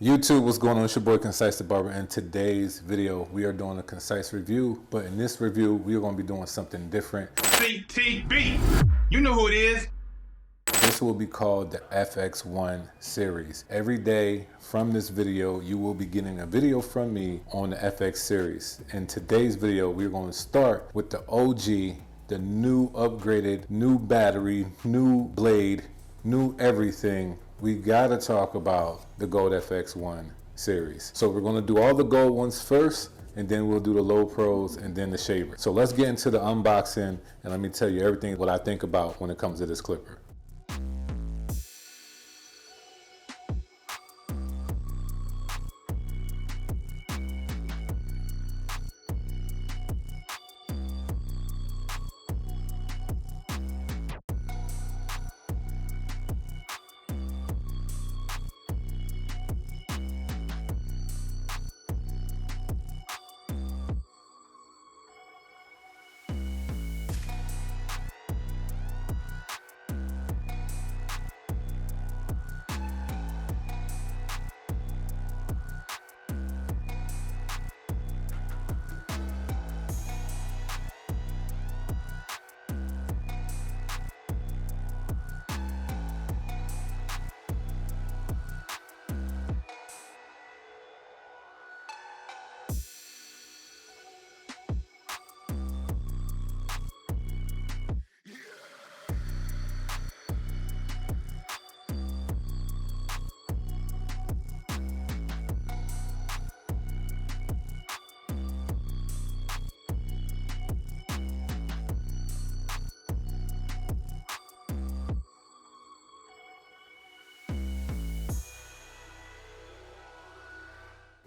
YouTube, what's going on? It's your boy ConcisetheBarber. In today's video, we are doing a concise review, but in this review, we are going to be doing something different. CTB, you know who it is. This will be called the FXONE series. Every day from this video, you will be getting a video from me on the FX series. In today's video, we're going to start with the OG, the new upgraded, new battery, new blade, new everything. We gotta talk about the Gold FXONE series. So we're gonna do all the gold ones first, and then we'll do the low pros and then the shaver. So let's get into the unboxing, and let me tell you everything what I think about when it comes to this clipper.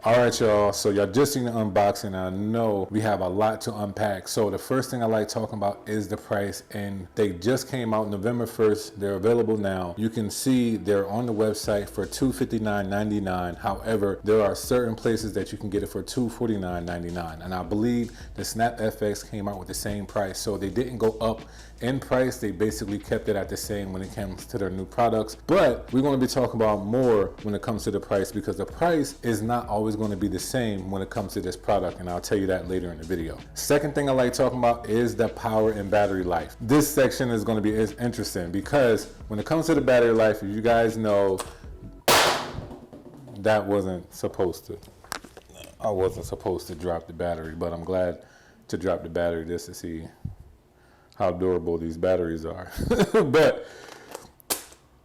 All right, y'all, so y'all just seen the unboxing. I know we have a lot to unpack. So the first thing I like talking about is the price, and they just came out November 1st. They're available now. You can see they're on the website for $259.99. However, there are certain places that you can get it for $249.99. And I believe the Snap FX came out with the same price. So they didn't go up in price. They basically kept it at the same when it comes to their new products. But we're going to be talking about more when it comes to the price, because the price is not always going to be the same when it comes to this product, and I'll tell you that later in the video. Second thing I like talking about is the power and battery life. This section is going to be interesting because when it comes to the battery life, if you guys know, that wasn't supposed to, I wasn't supposed to drop the battery, but I'm glad to drop the battery just to see how durable these batteries are.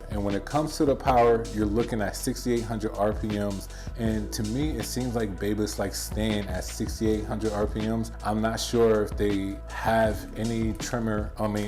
And when it comes to the power, you're looking at 6,800 RPMs. And to me, it seems like Babyless likes staying at 6,800 RPMs. I'm not sure if they have any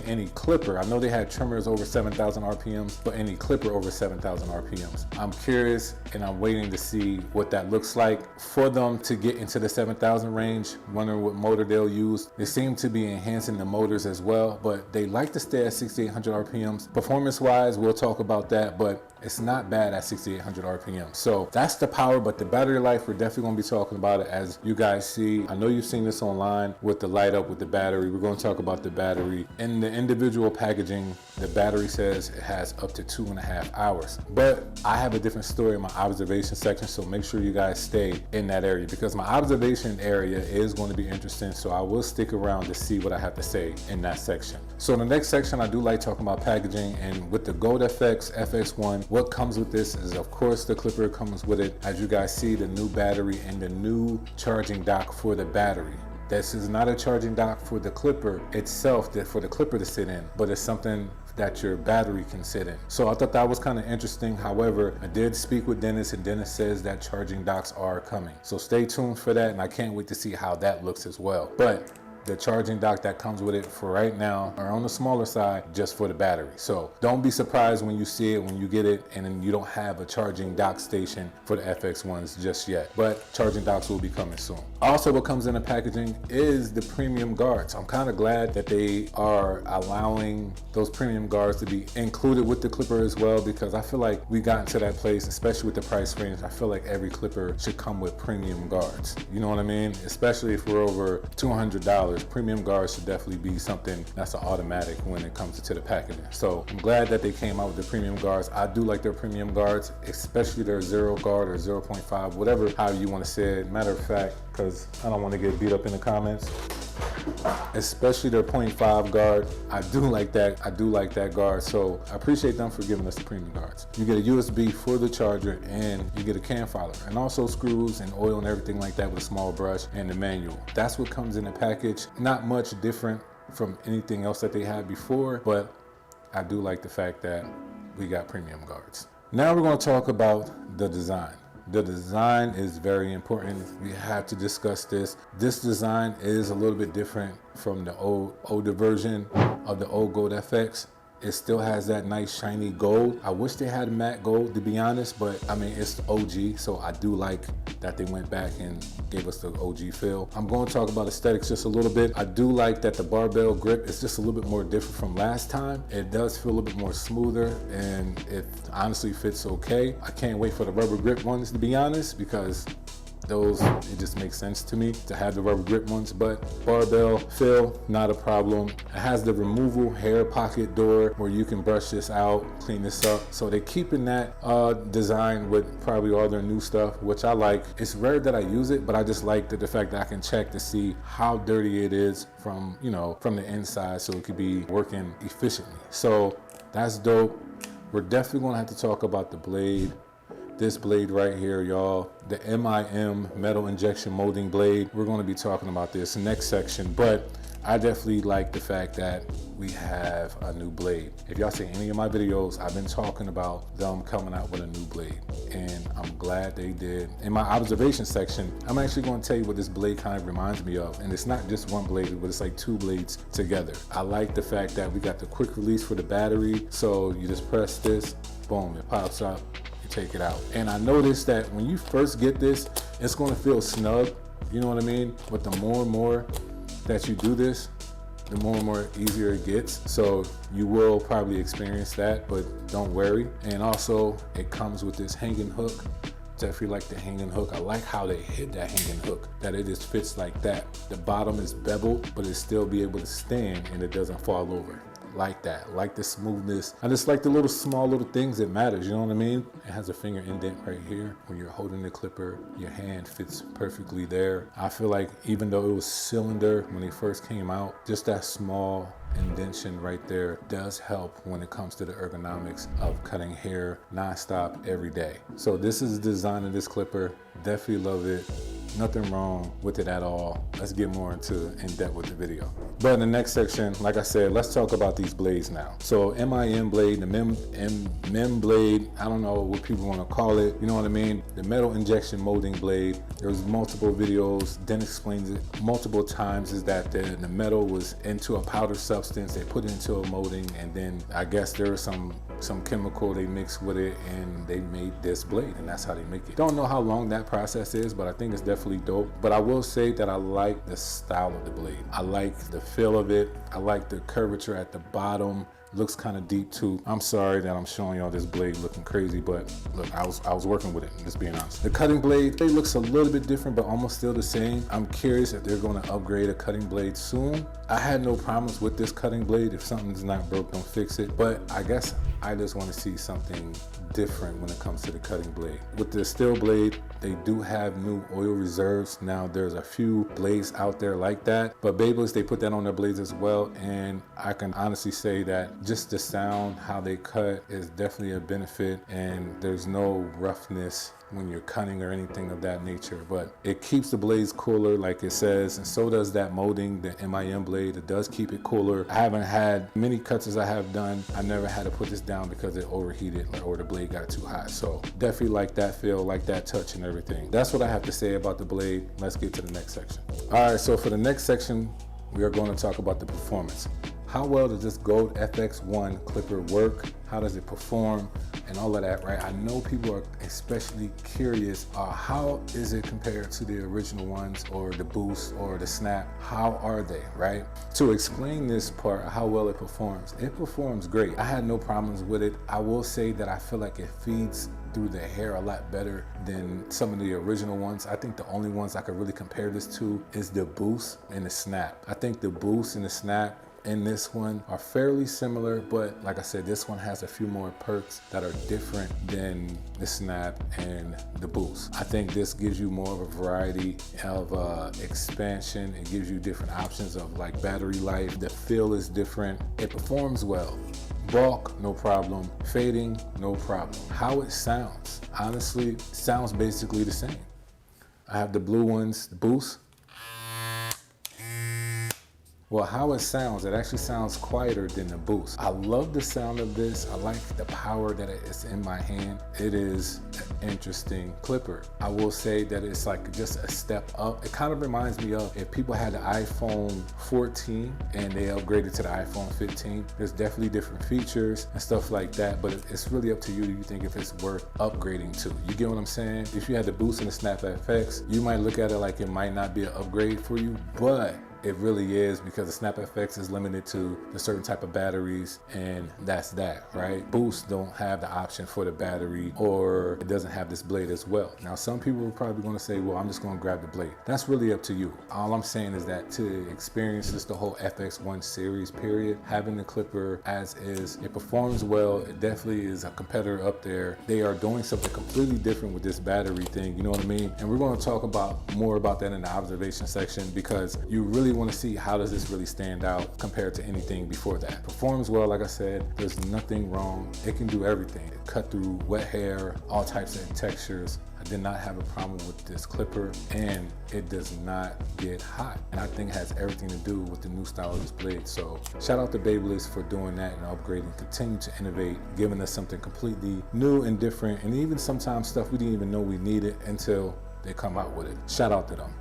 any clipper. I know they had trimmers over 7,000 RPMs, but any clipper over 7,000 RPMs. I'm curious, and I'm waiting to see what that looks like for them to get into the 7,000 range. Wondering what motor they'll use. They seem to be enhancing the motors as well, but they like to stay at 6,800 RPMs. Performance-wise, we'll talk about that, but it's not bad at 6,800 RPM. So that's the power, but the battery life, we're definitely going to be talking about it as you guys see. I know you've seen this online with the light up with the battery. We're going to talk about the battery. In the individual packaging, the battery says it has up to 2.5 hours. But I have a different story in my observation section, so make sure you guys stay in that area because my observation area is going to be interesting. So I will stick around to see what I have to say in that section. So in the next section, I do like talking about packaging, and with the Gold FXONE, what comes with this is, of course, the clipper comes with it. As you guys see, the new battery and the new charging dock for the battery. This is not a charging dock for the clipper itself, for the clipper to sit in, but it's something that your battery can sit in. So I thought that was kind of interesting. However, I did speak with Dennis, and Dennis says that charging docks are coming. So stay tuned for that, and I can't wait to see how that looks as well. But the charging dock that comes with it for right now are on the smaller side just for the battery. So don't be surprised when you see it, when you get it, and then you don't have a charging dock station for the FX1s just yet. But charging docks will be coming soon. Also, what comes in the packaging is the premium guards. I'm kind of glad that they are allowing those premium guards to be included with the clipper as well, because I feel like we got into that place, especially with the price range. I feel like every clipper should come with premium guards. You know what I mean? Especially if we're over $200. $100. Premium guards should definitely be something that's an automatic when it comes to the packaging. So I'm glad that they came out with the premium guards. I do like their premium guards, especially their 0 guard or 0.5, whatever, however you want to say it. Matter of fact, because I don't want to get beat up in the comments, especially their 0.5 guard. I do like that guard. So I appreciate them for giving us the premium guards. You get a USB for the charger, and you get a can follower, and also screws and oil and everything like that with a small brush and the manual. That's what comes in the package. Not much different from anything else that they had before, but I do like the fact that we got premium guards. Now we're going to talk about the design. The design is very important. We have to discuss this. This design is a little bit different from the older version of the old Gold FX. It still has that nice shiny gold. I wish they had matte gold, to be honest, but I mean, it's OG, so I do like that they went back and gave us the OG feel. I'm going to talk about aesthetics just a little bit. I do like that the barbell grip is just a little bit more different from last time. It does feel a little bit more smoother, and it honestly fits okay. I can't wait for the rubber grip ones, to be honest, because those, it just makes sense to me to have the rubber grip ones. But barbell feel, not a problem. It has the removable hair pocket door where you can brush this out, clean this up. So they're keeping that design with probably all their new stuff, which I like. It's rare that I use it, but I just like the fact that I can check to see how dirty it is from, you know, from the inside, so it could be working efficiently. So that's dope. We're definitely gonna have to talk about the blade. This blade right here, y'all, the MIM metal injection molding blade. We're going to be talking about this next section, but I definitely like the fact that we have a new blade. If y'all see any of my videos, I've been talking about them coming out with a new blade, and I'm glad they did. In my observation section, I'm actually going to tell you what this blade kind of reminds me of, and it's not just one blade, but it's like 2 blades together. I like the fact that we got the quick release for the battery, so you just press this, boom, it pops up, take it out. And I noticed that when you first get this, it's going to feel snug, you know what I mean? But the more and more that you do this, the more and more easier it gets. So you will probably experience that, but don't worry. And also it comes with this hanging hook. Definitely like the hanging hook. I like how they hit that hanging hook, that it just fits like that. The bottom is beveled, but it still be able to stand and it doesn't fall over. Like that, like the smoothness. I just like the little small little things that matters, you know what I mean? It has a finger indent right here. When you're holding the clipper, your hand fits perfectly there. I feel like even though it was cylinder when they first came out, just that small indentation right there does help when it comes to the ergonomics of cutting hair nonstop every day. So this is the design of this clipper. Definitely love it. Nothing wrong with it at all. Let's get more into in-depth with the video. But in the next section, like I said, let's talk about these blades now. So MIM blade, the MIM blade, I don't know what people want to call it, you know what I mean? The metal injection molding blade. There's multiple videos. Den explains it multiple times, is that the metal was into a powder substance, they put it into a molding, and then I guess there was some chemical they mixed with it, and they made this blade, and that's how they make it. Don't know how long that process is, but I think it's definitely dope. But I will say that I like the style of the blade. I like the feel of it. I like the curvature at the bottom. Looks kind of deep too. I'm sorry that I'm showing y'all this blade looking crazy, but look, I was working with it, just being honest. The cutting blade, it looks a little bit different, but almost still the same. I'm curious if they're going to upgrade a cutting blade soon. I had no problems with this cutting blade. If something's not broke, don't fix it. But I guess I just want to see something different when it comes to the cutting blade. With the steel blade, they do have new oil reserves. Now there's a few blades out there like that, but Babyless, they put that on their blades as well, and I can honestly say that just the sound, how they cut, is definitely a benefit, and there's no roughness when you're cutting or anything of that nature. But it keeps the blades cooler, like it says, and so does that molding, the MIM blade. It does keep it cooler. I haven't had many cuts as I have done. I never had to put this down because it overheated or the blade got too hot. So definitely like that feel, like that touch and everything. That's what I have to say about the blade. Let's get to the next section. All right, so for the next section, we are going to talk about the performance. how well does this gold FX1 clipper work? How does it perform? And all of that, right? I know people are especially curious, how is it compared to the original ones or the Boost or the Snap? How are they, right? To explain this part, how well it performs great. I had no problems with it. I will say that I feel like it feeds through the hair a lot better than some of the original ones. I think the only ones I could really compare this to is the Boost and the Snap. I think the Boost and the Snap and this one are fairly similar, but like I said, this one has a few more perks that are different than the Snap and the Boost. I think this gives you more of a variety of expansion. It gives you different options of like battery life. The feel is different. It performs well. Bulk, no problem. Fading, no problem. How it sounds, honestly, sounds basically the same. I have the blue ones, the Boost. Well, how it sounds, it actually sounds quieter than the Boost. I love the sound of this. I like the power that it's in my hand. It is an interesting clipper. I will say that it's like just a step up. It kind of reminds me of if people had the iPhone 14 and they upgraded to the iPhone 15. There's definitely different features and stuff like that, but it's really up to you. Do you think if it's worth upgrading to? You get what I'm saying? If you had the Boost and the Snap FX, you might look at it like it might not be an upgrade for you, but it really is, because the Snap FX is limited to a certain type of batteries, and that's that, right? Boost don't have the option for the battery, or it doesn't have this blade as well. Now, some people are probably gonna say, well, I'm just gonna grab the blade. That's really up to you. All I'm saying is that to experience just the whole FX1 series period, having the clipper as is, it performs well. It definitely is a competitor up there. They are doing something completely different with this battery thing, you know what I mean? And we're gonna talk more about that in the observation section, because you really want to see how does this really stand out compared to anything before that. Performs well, like I said, there's nothing wrong. It can do everything. It cut through wet hair, all types of textures. I did not have a problem with this clipper, and it does not get hot. And I think it has everything to do with the new style of this blade. So shout out to Babyliss for doing that and upgrading, continue to innovate, giving us something completely new and different, and even sometimes stuff we didn't even know we needed until they come out with it. Shout out to them.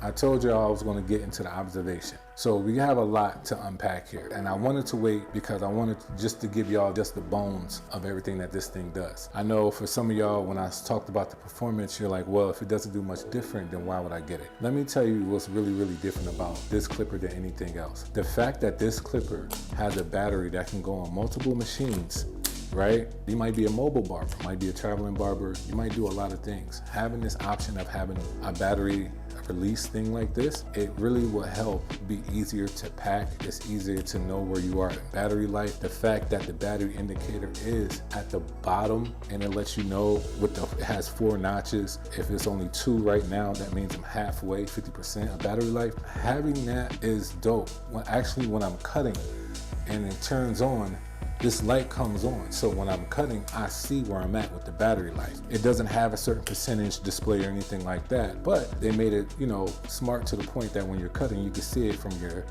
I told you I was going to get into the observation. So we have a lot to unpack here, and I wanted to wait because I wanted just to give y'all just the bones of everything that this thing does. I know for some of y'all, when I talked about the performance, you're like, well, if it doesn't do much different, then why would I get it? Let me tell you what's really, really different about this clipper than anything else. The fact that this clipper has a battery that can go on multiple machines, right? You might be a mobile barber, might be a traveling barber, you might do a lot of things. Having this option of having a battery release thing like this, it really will help be easier to pack. It's easier to know where you are in battery life. The fact that the battery indicator is at the bottom and it lets you know it has 4 notches. If it's only 2 right now, that means I'm halfway, 50% of battery life. Having that is dope. When I'm cutting and it turns on, this light comes on. So when I'm cutting, I see where I'm at with the battery life. It doesn't have a certain percentage display or anything like that, but they made it, smart to the point that when you're cutting, you can see it from your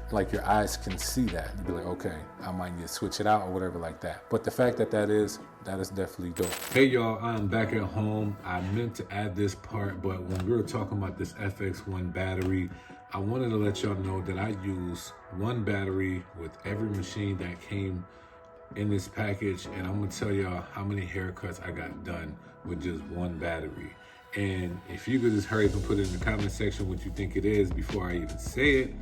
eyes can see that. You'd be like, okay, I might need to switch it out or whatever like that. But the fact that is definitely dope. Hey y'all, I'm back at home. I meant to add this part, but when we were talking about this FX1 battery, I wanted to let y'all know that I use one battery with every machine that came in this package, and I'm gonna tell y'all how many haircuts I got done with just one battery. And if you could just hurry up and put it in the comment section what you think it is before I even say it,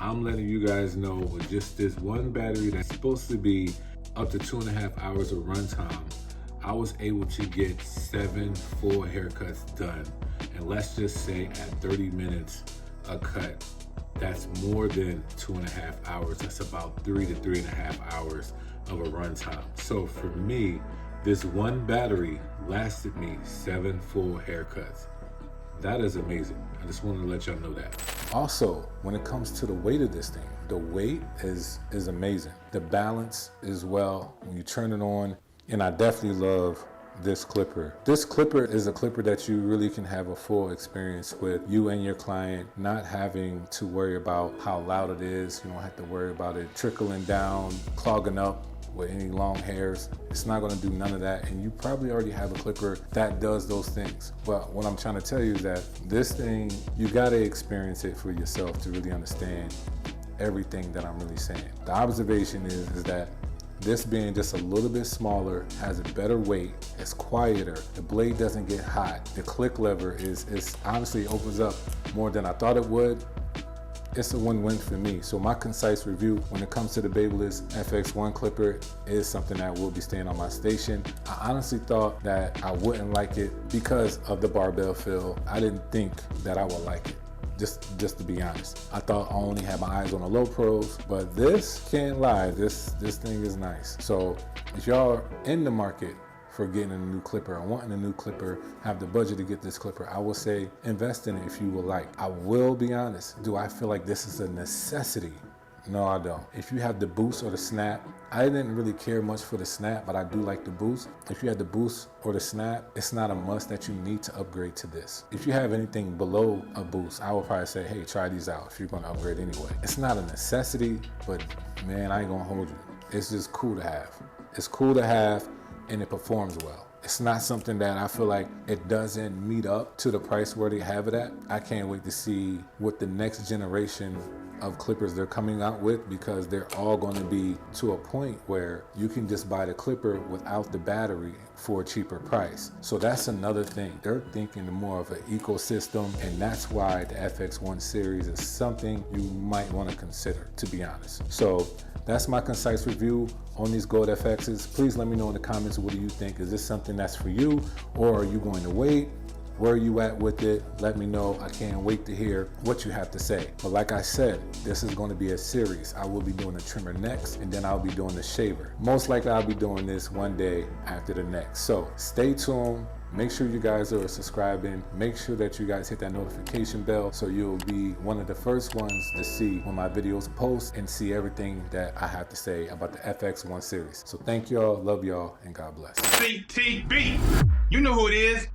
I'm letting you guys know with just this one battery that's supposed to be up to 2.5 hours of runtime, I was able to get 7 full haircuts done. And let's just say at 30 minutes a cut, that's more than 2.5 hours. That's about 3 to 3.5 hours of a runtime. So for me, this one battery lasted me 7 full haircuts. That is amazing. I just wanted to let y'all know that. Also, when it comes to the weight of this thing, the weight is amazing. The balance as well, when you turn it on, and I definitely love this clipper. This clipper is a clipper that you really can have a full experience with, you and your client, not having to worry about how loud it is. You don't have to worry about it trickling down, clogging up with any long hairs. It's not going to do none of that, and you probably already have a clipper that does those things. But what I'm trying to tell you is that this thing, you got to experience it for yourself to really understand everything that I'm really saying. The observation is that this being just a little bit smaller, has a better weight, it's quieter, the blade doesn't get hot, the click lever is honestly opens up more than I thought it would. It's a win-win for me. So my concise review when it comes to the Babyliss FX1 clipper is something that will be staying on my station. I honestly thought that I wouldn't like it because of the barbell feel. I didn't think that I would like it. Just to be honest, I thought I only had my eyes on the low pros, but this, can't lie, this thing is nice. So if y'all are in the market for getting a new clipper or wanting a new clipper, have the budget to get this clipper, I will say invest in it if you would like. I will be honest, do I feel like this is a necessity? No, I don't. If you have the boost or the snap, I didn't really care much for the snap, but I do like the boost. If you have the boost or the snap, it's not a must that you need to upgrade to this. If you have anything below a boost, I would probably say, hey, try these out if you're gonna upgrade anyway. It's not a necessity, but man, I ain't gonna hold you. It's just cool to have. It's cool to have, and it performs well. It's not something that I feel like it doesn't meet up to the price where they have it at. I can't wait to see what the next generation of clippers they're coming out with, because they're all going to be to a point where you can just buy the clipper without the battery for a cheaper price. So that's another thing. They're thinking more of an ecosystem, and that's why the FX1 series is something you might want to consider, to be honest. So that's my concise review on these Gold FXs. Please let me know in the comments, what do you think? Is this something that's for you, or are you going to wait? Where are you at with it? Let me know. I can't wait to hear what you have to say. But like I said, this is going to be a series. I will be doing the trimmer next, and then I'll be doing the shaver. Most likely I'll be doing this one day after the next. So stay tuned. Make sure you guys are subscribing. Make sure that you guys hit that notification bell so you'll be one of the first ones to see when my videos post and see everything that I have to say about the FX1 series. So thank y'all, love y'all, and God bless. CTB, you know who it is.